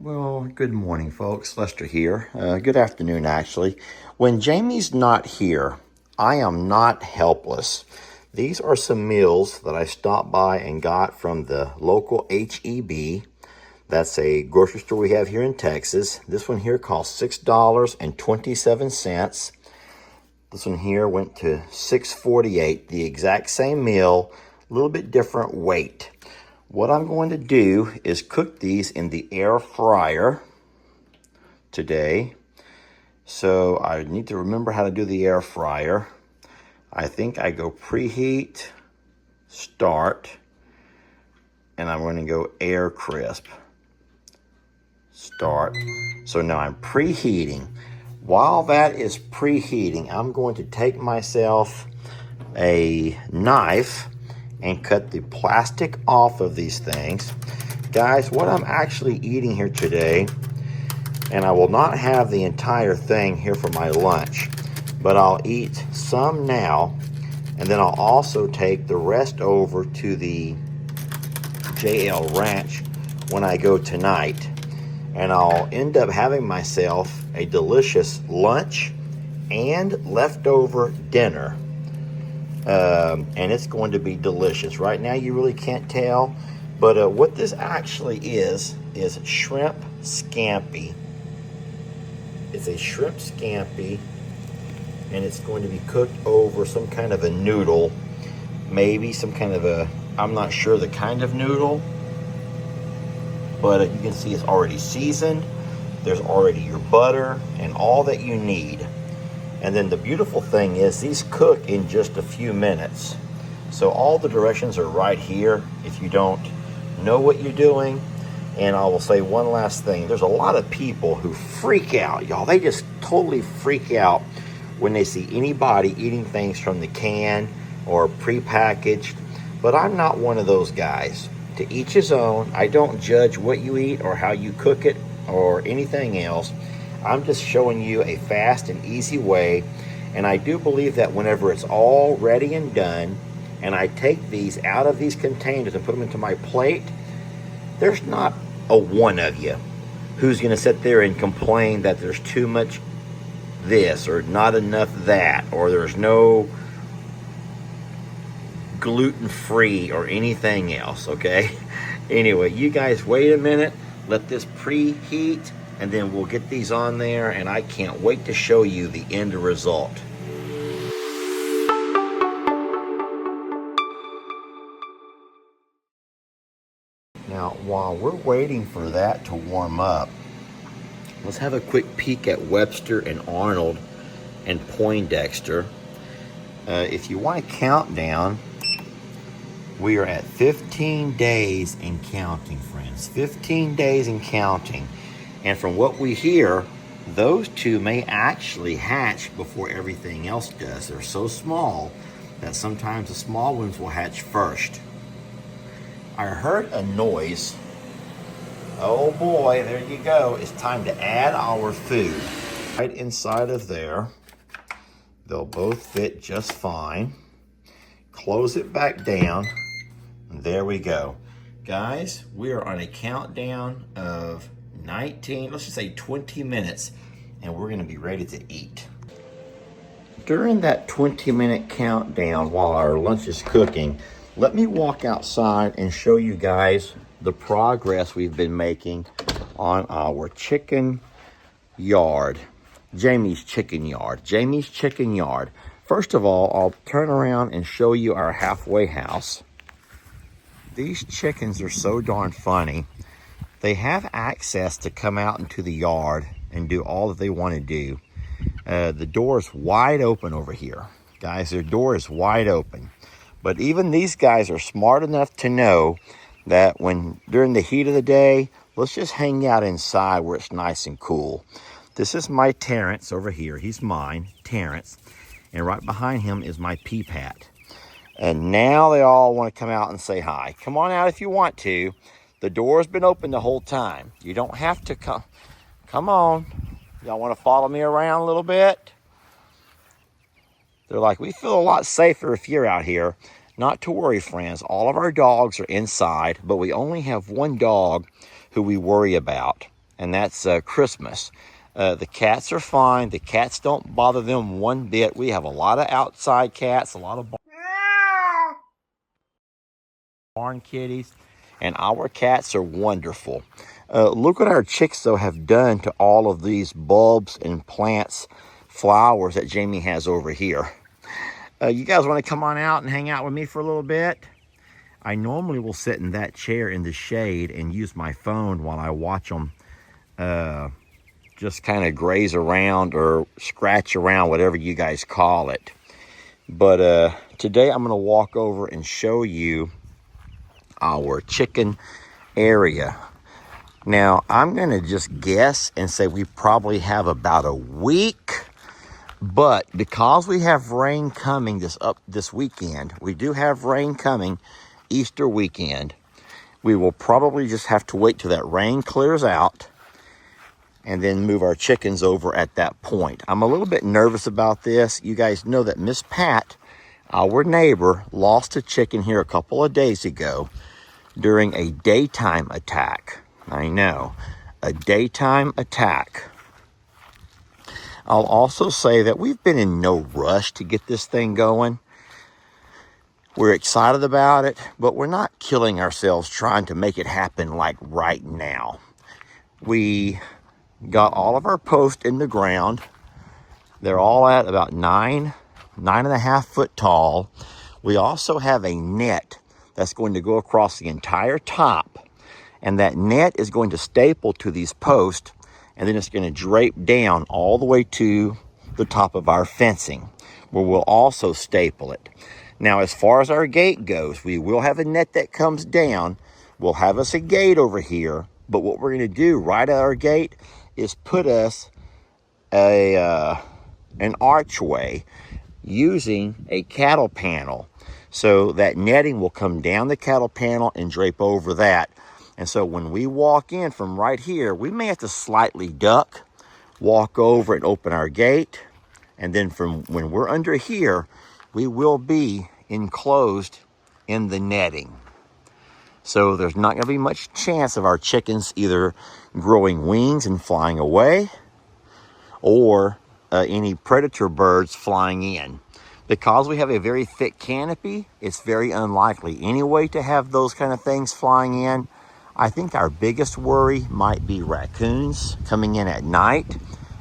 Well, good morning, folks. Lester here. Good afternoon, actually. When Jamie's not here, I am not helpless. These are some meals that I stopped by and got from the local HEB. That's a grocery store we have here in Texas. This one here cost $6.27. This one here went to $6.48. The exact same meal, a little bit different weight. What I'm going to do is cook these in the air fryer today. So I need to remember how to do the air fryer. I think I go preheat, start, and I'm going to go air crisp. Start. So now I'm preheating. While that is preheating, I'm going to take myself a knife and cut the plastic off of these things. Guys, what I'm actually eating here today, and I will not have the entire thing here for my lunch, but I'll eat some now, and then I'll also take the rest over to the JL Ranch when I go tonight. And I'll end up having myself a delicious lunch and leftover dinner. And it's going to be delicious. Right now you really can't tell, but what this actually is shrimp scampi. It's a shrimp scampi, and it's going to be cooked over some kind of a noodle, maybe some kind of a, I'm not sure the kind of noodle, but you can see it's already seasoned. There's already your butter and all that you need. And then the beautiful thing is these cook in just a few minutes. So all the directions are right here if you don't know what you're doing. And I will say one last thing. There's a lot of people who freak out, y'all. They just totally freak out when they see anybody eating things from the can or prepackaged. But I'm not one of those guys. To each his own. I don't judge what you eat or how you cook it or anything else. I'm just showing you a fast and easy way, and I do believe that whenever it's all ready and done, and I take these out of these containers and put them into my plate, there's not a one of you who's going to sit there and complain that there's too much this or not enough that, or there's no gluten-free or anything else, okay? Anyway, you guys wait a minute, let this preheat, and then we'll get these on there, and I can't wait to show you the end result. Now, while we're waiting for that to warm up, let's have a quick peek at Webster and Arnold and Poindexter. If you want a countdown, we are at 15 days and counting, friends. 15 days and counting. And from what we hear, those two may actually hatch before everything else does. They're so small that sometimes the small ones will hatch first. I heard a noise. Oh boy, there you go. It's time to add our food. Right inside of there. They'll both fit just fine. Close it back down. And there we go. Guys, we are on a countdown of 19, let's just say 20 minutes, and we're going to be ready to eat. During that 20-minute countdown while our lunch is cooking, let me walk outside and show you guys the progress we've been making on our chicken yard. Jamie's chicken yard. First of all, I'll turn around and show you our halfway house. These chickens are so darn funny. They have access to come out into the yard and do all that they want to do. The door is wide open over here. Guys, their door is wide open. But even these guys are smart enough to know that when during the heat of the day, let's just hang out inside where it's nice and cool. This is my Terrence over here. He's mine, Terrence. And right behind him is my Peapat. And now they all want to come out and say hi. Come on out if you want to. The door's been open the whole time. You don't have to come. Come on. Y'all want to follow me around a little bit? They're like, we feel a lot safer if you're out here. Not to worry, friends. All of our dogs are inside, but we only have one dog who we worry about. and that's Christmas. The cats are fine. The cats don't bother them one bit. We have a lot of outside cats, a lot of barn kitties, and our cats are wonderful. Look what our chicks, though, have done to all of these bulbs and plants, flowers that Jamie has over here. You guys want to come on out and hang out with me for a little bit? I normally will sit in that chair in the shade and use my phone while I watch them just kind of graze around or scratch around, whatever you guys call it. But today I'm going to walk over and show you our chicken area. Now, I'm going to just guess and say we probably have about a week. But because we have rain coming this weekend, we do have rain coming Easter weekend, we will probably just have to wait till that rain clears out and then move our chickens over at that point. I'm a little bit nervous about this. You guys know that Miss Pat, our neighbor, lost a chicken here a couple of days ago during a daytime attack. I know, a daytime attack. I'll also say that we've been in no rush to get this thing going. We're excited about it, but we're not killing ourselves trying to make it happen like right now. We got all of our posts in the ground. They're all at about 9.5 foot tall. We also have a net that's going to go across the entire top, and that net is going to staple to these posts, and then it's going to drape down all the way to the top of our fencing, where we'll also staple it. Now, as far as our gate goes, we will have a net that comes down. We'll have us a gate over here, but what we're going to do right at our gate is put us an archway using a cattle panel. So that netting will come down the cattle panel and drape over that. And so when we walk in from right here, we may have to slightly duck, walk over and open our gate. And then from when we're under here, we will be enclosed in the netting. So there's not going to be much chance of our chickens either growing wings and flying away or any predator birds flying in. Because we have a very thick canopy, it's very unlikely anyway to have those kind of things flying in. I think our biggest worry might be raccoons coming in at night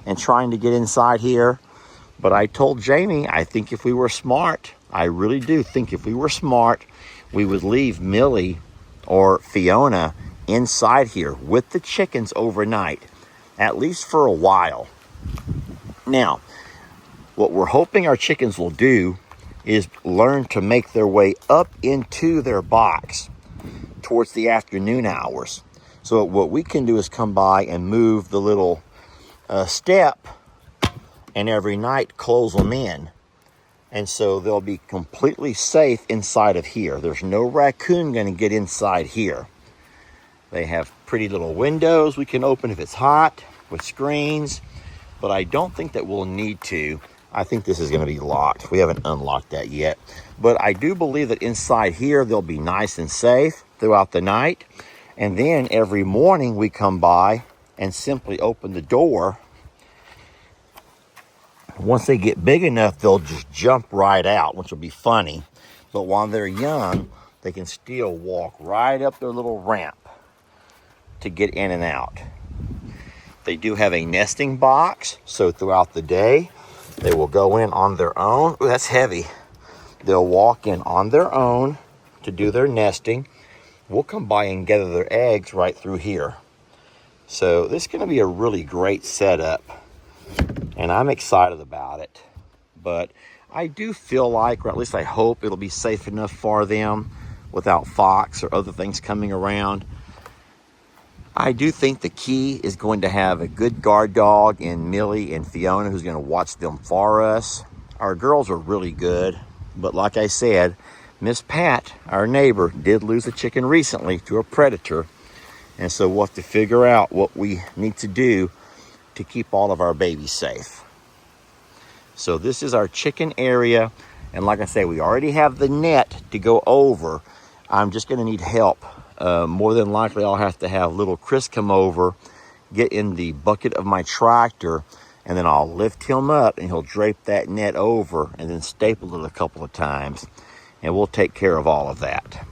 and trying to get inside here. But I told Jamie, I think if we were smart, I really do think if we were smart, we would leave Millie or Fiona inside here with the chickens overnight, at least for a while. Now, what we're hoping our chickens will do is learn to make their way up into their box towards the afternoon hours. So what we can do is come by and move the little step, and every night close them in. And so they'll be completely safe inside of here. There's no raccoon going to get inside here. They have pretty little windows we can open if it's hot with screens, but I don't think that we'll need to. I think this is going to be locked. We haven't unlocked that yet. But I do believe that inside here, they'll be nice and safe throughout the night. And then every morning we come by and simply open the door. Once they get big enough, they'll just jump right out, which will be funny. But while they're young, they can still walk right up their little ramp to get in and out. They do have a nesting box, so throughout the day, they will go in on their own. Ooh, that's heavy. They'll walk in on their own to do their nesting. We'll come by and gather their eggs right through here. So this is going to be a really great setup, and I'm excited about it. But I do feel like, or at least I hope, it'll be safe enough for them without fox or other things coming around. I do think the key is going to have a good guard dog in Millie and Fiona who's going to watch them for us. Our girls are really good, but like I said, Miss Pat, our neighbor, did lose a chicken recently to a predator, and so we'll have to figure out what we need to do to keep all of our babies safe. So this is our chicken area, and like I say, we already have the net to go over. I'm just going to need help. More than likely, I'll have to have little Chris come over get in the bucket of my tractor, and then I'll lift him up and he'll drape that net over and then staple it a couple of times, and we'll take care of all of that.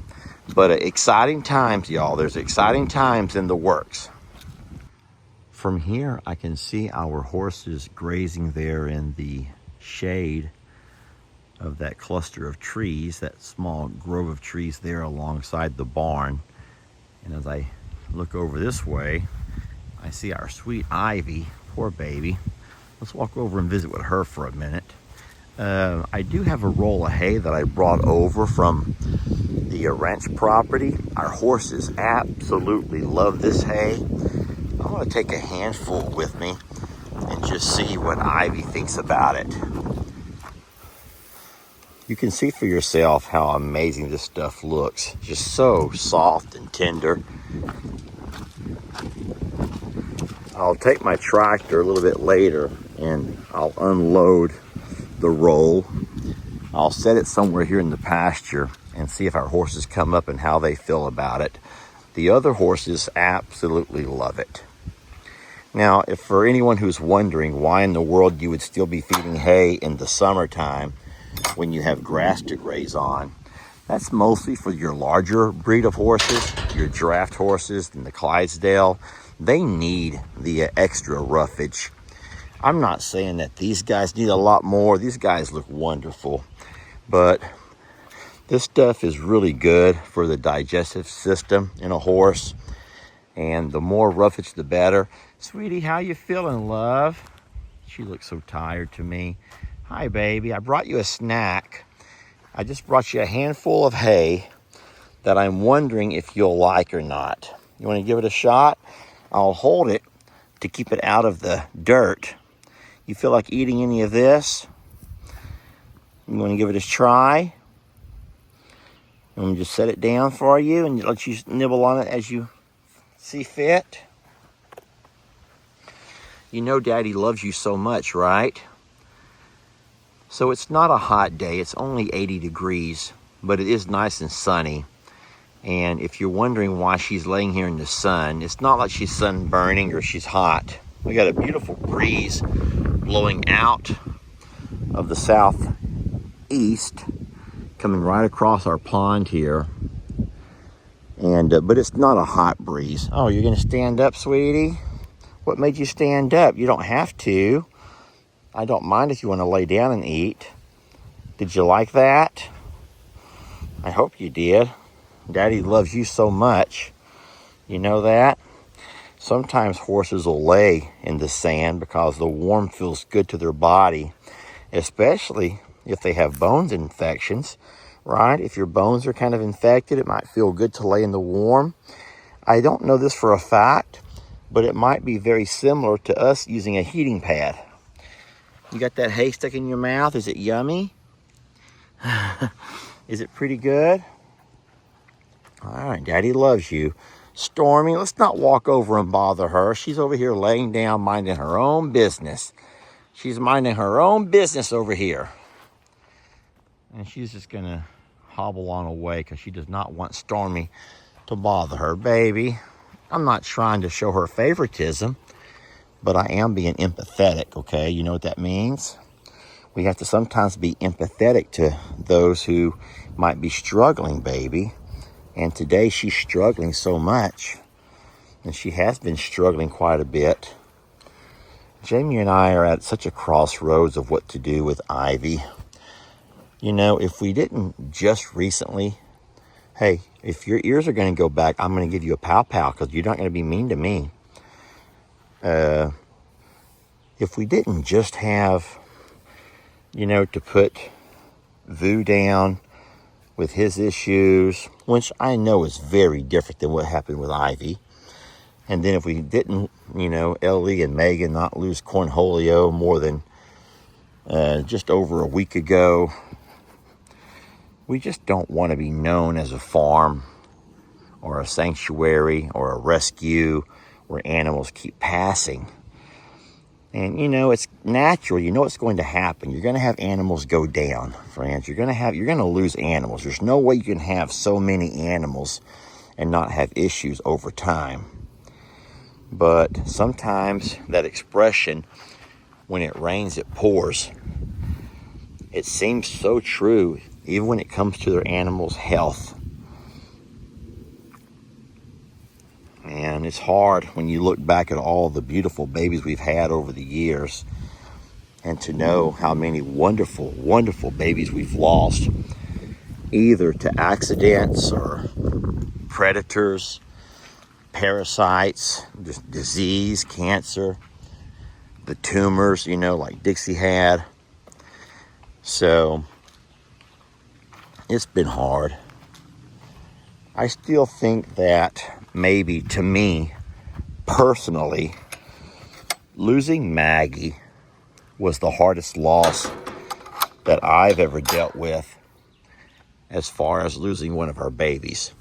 But exciting times, y'all. There's exciting times in the works. From here, I can see our horses grazing there in the shade of that cluster of trees, that small grove of trees there alongside the barn. And as I look over this way, I see our sweet Ivy, poor baby. Let's walk over and visit with her for a minute. I do have a roll of hay that I brought over from the ranch property. Our horses absolutely love this hay. I'm gonna take a handful with me and just see what Ivy thinks about it. You can see for yourself how amazing this stuff looks. Just so soft and tender. I'll take my tractor a little bit later and I'll unload the roll. I'll set it somewhere here in the pasture and see if our horses come up and how they feel about it. The other horses absolutely love it. Now, if for anyone who's wondering why in the world you would still be feeding hay in the summertime when you have grass to graze on, that's mostly for your larger breed of horses, your draft horses and the Clydesdale. They need the extra roughage. I'm not saying that these guys need a lot more. These guys look wonderful, but this stuff is really good for the digestive system in a horse, and the more roughage the better. Sweetie, how you feeling, love? She looks so tired to me. Hi, baby. I brought you a snack. I just brought you a handful of hay that I'm wondering if you'll like or not. You want to give it a shot? I'll hold it to keep it out of the dirt. You feel like eating any of this? You want to give it a try? I'm going to just set it down for you and let you nibble on it as you see fit. You know Daddy loves you so much, right? So it's not a hot day. It's only 80 degrees, but it is nice and sunny. And if you're wondering why she's laying here in the sun, it's not like she's sunburning or she's hot. We got a beautiful breeze blowing out of the southeast, coming right across our pond here. And but it's not a hot breeze. Oh, you're gonna stand up, sweetie? What made you stand up? You don't have to. I don't mind if you want to lay down and eat. Did you like that? I hope you did. Daddy loves you so much. You know that? Sometimes horses will lay in the sand because the warm feels good to their body, especially if they have bones infections, right? If your bones are kind of infected, it might feel good to lay in the warm. I don't know this for a fact, but it might be very similar to us using a heating pad. You got that hay stuck in your mouth? Is it yummy? Is it pretty good? All right, Daddy loves you. Stormy, let's not walk over and bother her. She's over here laying down, minding her own business. She's minding her own business over here. And she's just gonna hobble on away because she does not want Stormy to bother her. Baby, I'm not trying to show her favoritism, but I am being empathetic, okay? You know what that means? We have to sometimes be empathetic to those who might be struggling, baby. And today she's struggling so much. And she has been struggling quite a bit. Jamie and I are at such a crossroads of what to do with Ivy. You know, if we didn't just recently, hey, if your ears are going to go back, I'm going to give you a pow-pow because you're not going to be mean to me. If we didn't just have, you know, to put Vu down with his issues, which I know is very different than what happened with Ivy. And then if we didn't, you know, Ellie and Megan not lose Cornholio more than just over a week ago, we just don't want to be known as a farm or a sanctuary or a rescue where animals keep passing. And, you know, it's natural. You know what's going to happen. You're going to have animals go down, friends. You're going to lose animals. There's no way you can have so many animals and not have issues over time. But sometimes that expression, when it rains, it pours, it seems so true, even when it comes to their animals' health. And it's hard when you look back at all the beautiful babies we've had over the years, and to know how many wonderful, wonderful babies we've lost, either to accidents or predators, parasites, disease, cancer, the tumors, like Dixie had. So it's been hard. I still think that maybe, to me personally, losing Maggie was the hardest loss that I've ever dealt with, as far as losing one of our babies.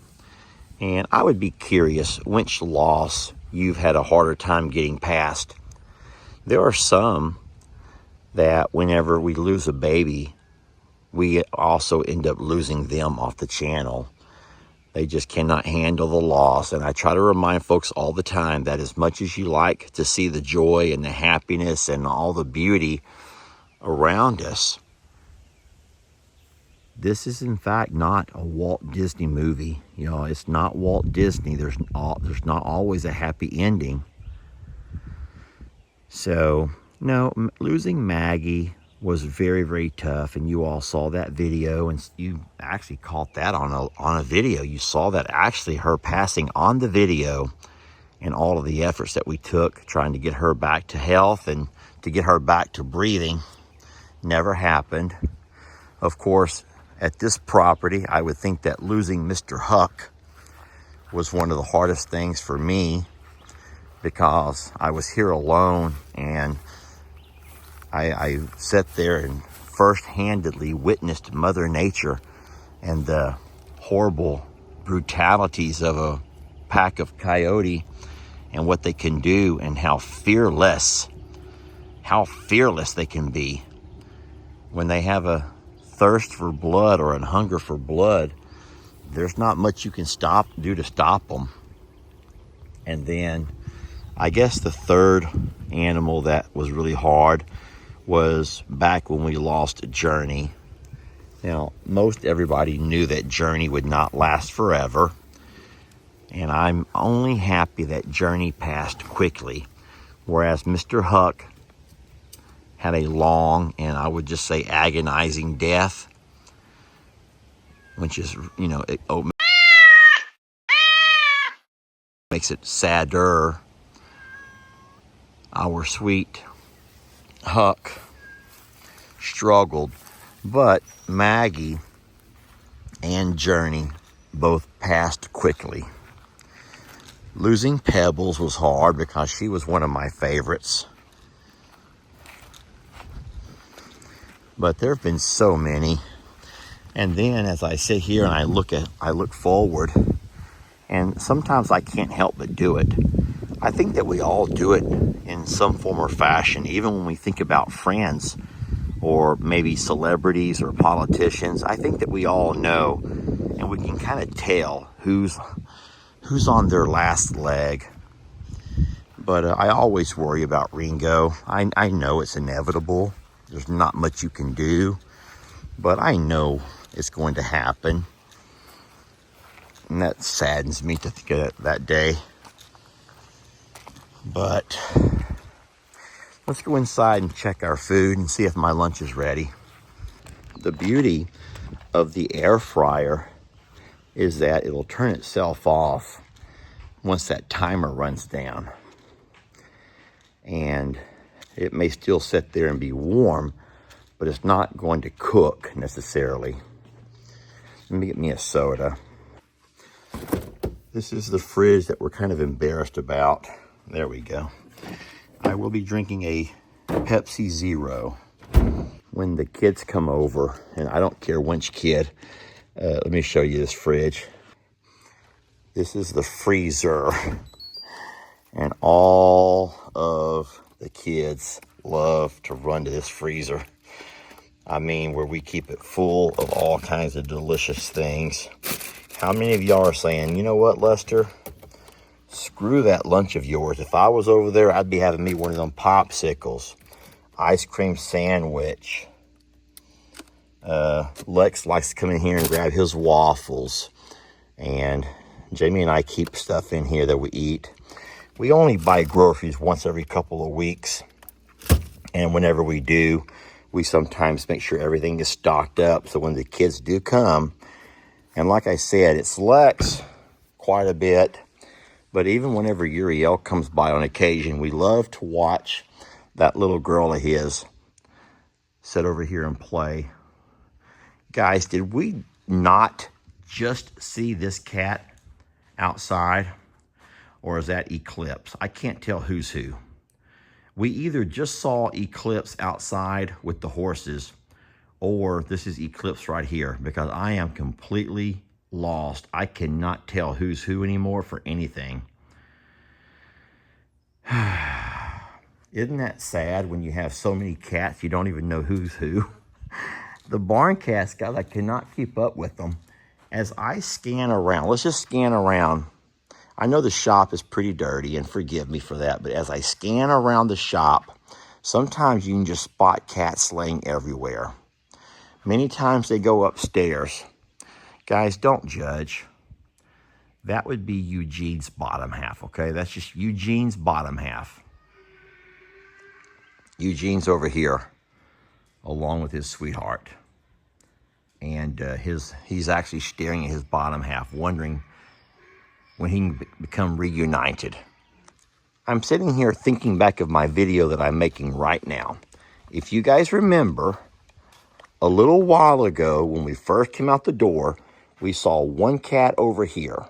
And I would be curious which loss you've had a harder time getting past. There are some that whenever we lose a baby, we also end up losing them off the channel. They just cannot handle the loss. And I try to remind folks all the time that as much as you like to see the joy and the happiness and all the beauty around us, this is in fact not a Walt Disney movie. It's not Walt Disney. There's not always a happy ending. So, no, losing Maggie was very, very tough, and you all saw that video, and you actually caught that on a video. You saw that, actually, her passing on the video, and all of the efforts that we took trying to get her back to health and to get her back to breathing never happened. Of course, at this property, I would think that losing Mr. Huck was one of the hardest things for me, because I was here alone, and I sat there and first-handedly witnessed Mother Nature and the horrible brutalities of a pack of coyote and what they can do, and how fearless they can be. When they have a thirst for blood or a hunger for blood, there's not much you can do to stop them. And then I guess the third animal that was really hard was back when we lost Journey. Now, most everybody knew that Journey would not last forever, and I'm only happy that Journey passed quickly, whereas Mr. Huck had a long, and I would just say agonizing death, which is, it makes it sadder. Our sweet Huck struggled, but Maggie and Journey both passed quickly. Losing Pebbles was hard because she was one of my favorites. But there have been so many. And then as I sit here and I look forward, and sometimes I can't help but do it. I think that we all do it in some form or fashion, even when we think about friends or maybe celebrities or politicians. I think that we all know, and we can kind of tell who's on their last leg. But I always worry about Ringo. I know it's inevitable. There's not much you can do, but I know it's going to happen. And that saddens me to think of that day. But let's go inside and check our food and see if my lunch is ready. The beauty of the air fryer is that it'll turn itself off once that timer runs down. And it may still sit there and be warm, but it's not going to cook necessarily. Let me get me a soda. This is the fridge that we're kind of embarrassed about. There we go. I will be drinking a Pepsi Zero when the kids come over, and I don't care which kid. Let me show you this fridge. This is the freezer, and all of the kids love to run to this freezer. I mean, where we keep it full of all kinds of delicious things. How many of y'all are saying, you know what, Lester? Screw screw that lunch of yours. If I was over there, I'd be having me one of them popsicles. Ice cream sandwich. Lex likes to come in here and grab his waffles. And Jamie and I keep stuff in here that we eat. We only buy groceries once every couple of weeks. And whenever we do, we sometimes make sure everything is stocked up. So when the kids do come, and like I said, it's Lex quite a bit. But even whenever Uriel comes by on occasion, we love to watch that little girl of his sit over here and play. Guys, did we not just see this cat outside? Or is that Eclipse? I can't tell who's who. We either just saw Eclipse outside with the horses, or this is Eclipse right here, because I am completely lost. I cannot tell who's who anymore for anything. Isn't that sad when you have so many cats you don't even know who's who? The barn cats, guys, I cannot keep up with them. As I scan around, let's just scan around. I know the shop is pretty dirty, and forgive me for that, but as I scan around the shop, sometimes you can just spot cats laying everywhere. Many times they go upstairs. Guys, don't judge. That would be Eugene's bottom half, okay? That's just Eugene's bottom half. Eugene's over here, along with his sweetheart. And he's actually staring at his bottom half, wondering when he can become reunited. I'm sitting here thinking back of my video that I'm making right now. If you guys remember, a little while ago when we first came out the door, we saw one cat over here.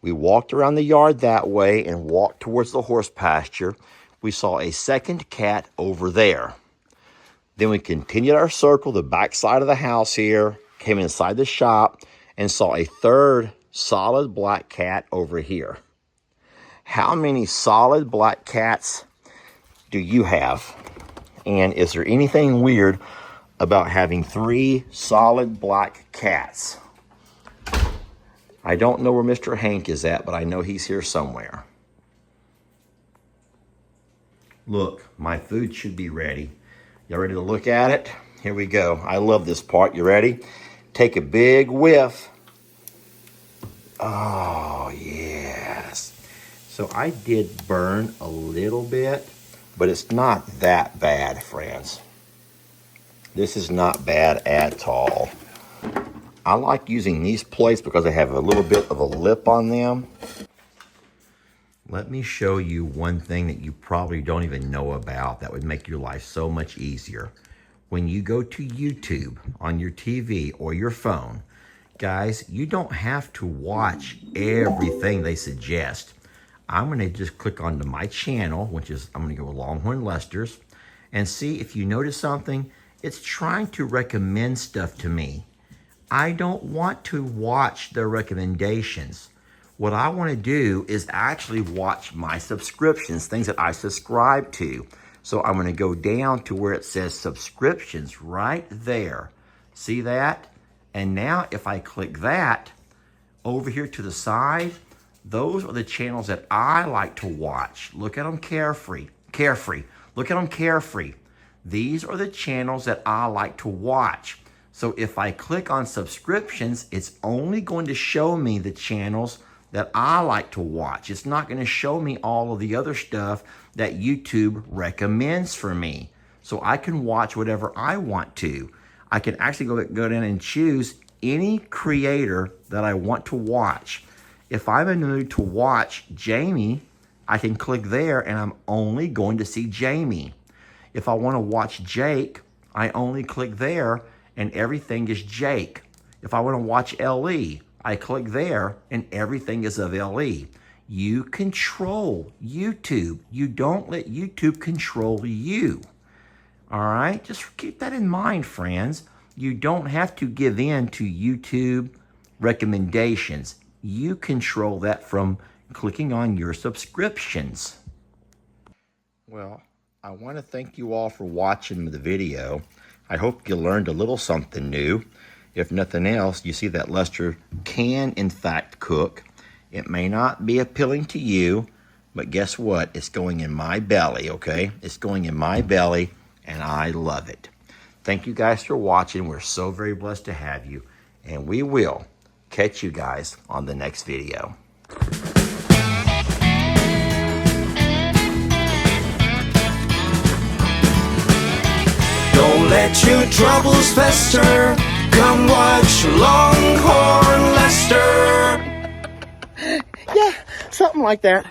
We walked around the yard that way and walked towards the horse pasture. We saw a second cat over there. Then we continued our circle, the back side of the house here, came inside the shop, and saw a third solid black cat over here. How many solid black cats do you have? And is there anything weird about having 3 solid black cats? I don't know where Mr. Hank is at, but I know he's here somewhere. Look, my food should be ready. Y'all ready to look at it? Here we go. I love this part. You ready? Take a big whiff. Oh, yes. So I did burn a little bit, but it's not that bad, friends. This is not bad at all. I like using these plates because they have a little bit of a lip on them. Let me show you one thing that you probably don't even know about that would make your life so much easier. When you go to YouTube on your TV or your phone, guys, you don't have to watch everything they suggest. I'm going to just click onto my channel, which is, I'm going to go Longhorn Lester's, and see if you notice something. It's trying to recommend stuff to me. I don't want to watch their recommendations. What I want to do is actually watch my subscriptions, things that I subscribe to. So I'm going to go down to where it says subscriptions right there. See that? And now if I click that, over here to the side, those are the channels that I like to watch. Look at them, Carefree. Look at them, Carefree. These are the channels that I like to watch. So if I click on subscriptions, it's only going to show me the channels that I like to watch. It's not going to show me all of the other stuff that YouTube recommends for me. So I can watch whatever I want to. I can actually go down and choose any creator that I want to watch. If I'm in the mood to watch Jamie, I can click there and I'm only going to see Jamie. If I want to watch Jake, I only click there and everything is Jake. If I want to watch LE, I click there and everything is of LE. You control YouTube. You don't let YouTube control you. All right? Just keep that in mind, friends. You don't have to give in to YouTube recommendations. You control that from clicking on your subscriptions. Well, I want to thank you all for watching the video. I hope you learned a little something new. If nothing else, you see that Lester can, in fact, cook. It may not be appealing to you, but guess what? It's going in my belly, okay? It's going in my belly, and I love it. Thank you guys for watching. We're so very blessed to have you, and we will catch you guys on the next video. Don't let your troubles fester. Come watch Longhorn Lester. Yeah, something like that.